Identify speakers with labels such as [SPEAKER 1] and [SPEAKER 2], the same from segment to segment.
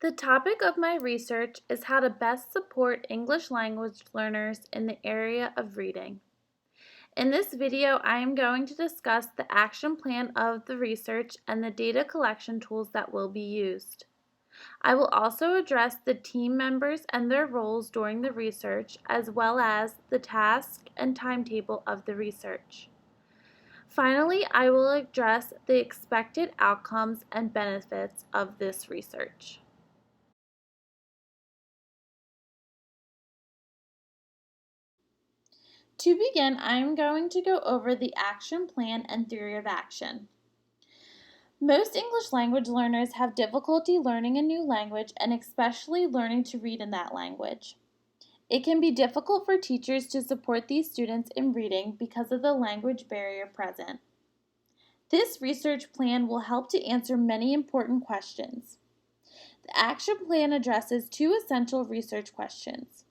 [SPEAKER 1] The topic of my research is how to best support English language learners in the area of reading. In this video, I am going to discuss the action plan of the research and the data collection tools that will be used. I will also address the team members and their roles during the research, as well as the task and timetable of the research. Finally, I will address the expected outcomes and benefits of this research. To begin, I am going to go over the action plan and theory of action. Most English language learners have difficulty learning a new language and especially learning to read in that language. It can be difficult for teachers to support these students in reading because of the language barrier present. This research plan will help to answer many important questions. The action plan addresses two essential research questions.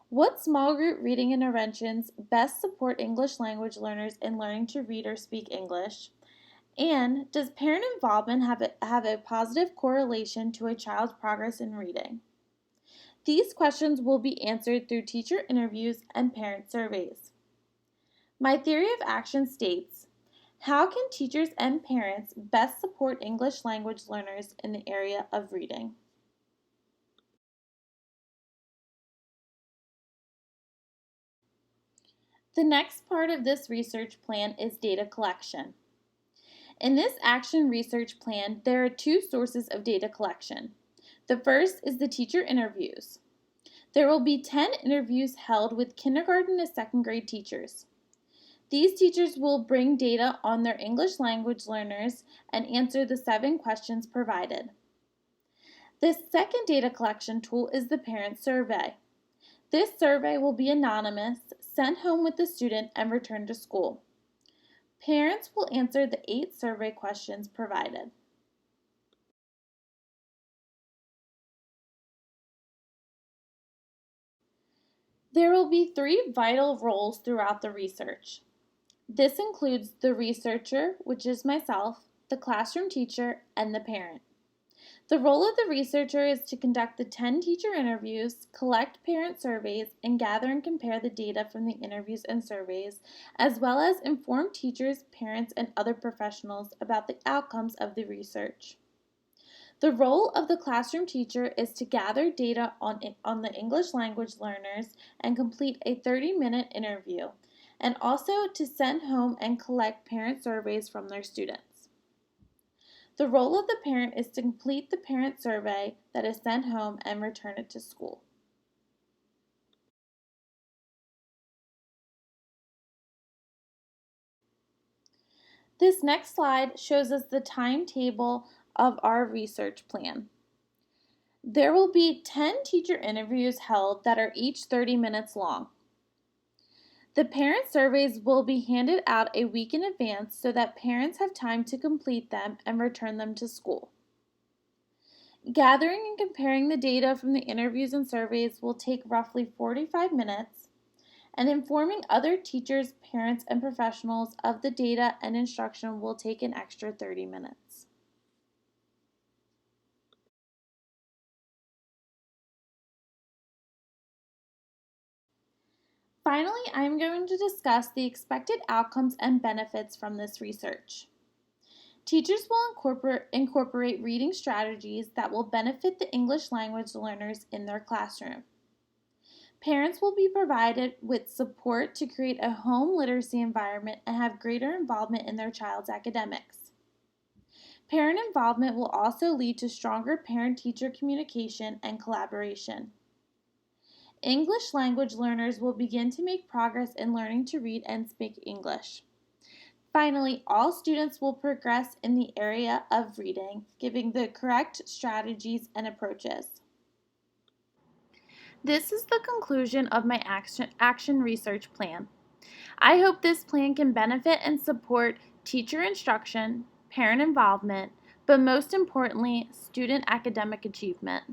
[SPEAKER 1] What small group reading interventions best support English language learners in learning to read or speak English? And does parent involvement have a positive correlation to a child's progress in reading? These questions will be answered through teacher interviews and parent surveys. My theory of action states, how can teachers and parents best support English language learners in the area of reading? The next part of this research plan is data collection. In this action research plan, there are two sources of data collection. The first is the teacher interviews. There will be 10 interviews held with kindergarten to second grade teachers. These teachers will bring data on their English language learners and answer the 7 questions provided. The second data collection tool is the parent survey. This survey will be anonymous, sent home with the student, and returned to school. Parents will answer the 8 survey questions provided. There will be 3 vital roles throughout the research. This includes the researcher, which is myself, the classroom teacher, and the parent. The role of the researcher is to conduct the 10 teacher interviews, collect parent surveys, and gather and compare the data from the interviews and surveys, as well as inform teachers, parents, and other professionals about the outcomes of the research. The role of the classroom teacher is to gather data on the English language learners and complete a 30-minute interview, and also to send home and collect parent surveys from their students. The role of the parent is to complete the parent survey that is sent home and return it to school. This next slide shows us the timetable of our research plan. There will be 10 teacher interviews held that are each 30 minutes long. The parent surveys will be handed out a week in advance so that parents have time to complete them and return them to school. Gathering and comparing the data from the interviews and surveys will take roughly 45 minutes, and informing other teachers, parents, and professionals of the data and instruction will take an extra 30 minutes. Finally, I am going to discuss the expected outcomes and benefits from this research. Teachers will incorporate reading strategies that will benefit the English language learners in their classroom. Parents will be provided with support to create a home literacy environment and have greater involvement in their child's academics. Parent involvement will also lead to stronger parent-teacher communication and collaboration. English language learners will begin to make progress in learning to read and speak English. Finally, all students will progress in the area of reading, giving the correct strategies and approaches. This is the conclusion of my action research plan. I hope this plan can benefit and support teacher instruction, parent involvement, but most importantly, student academic achievement.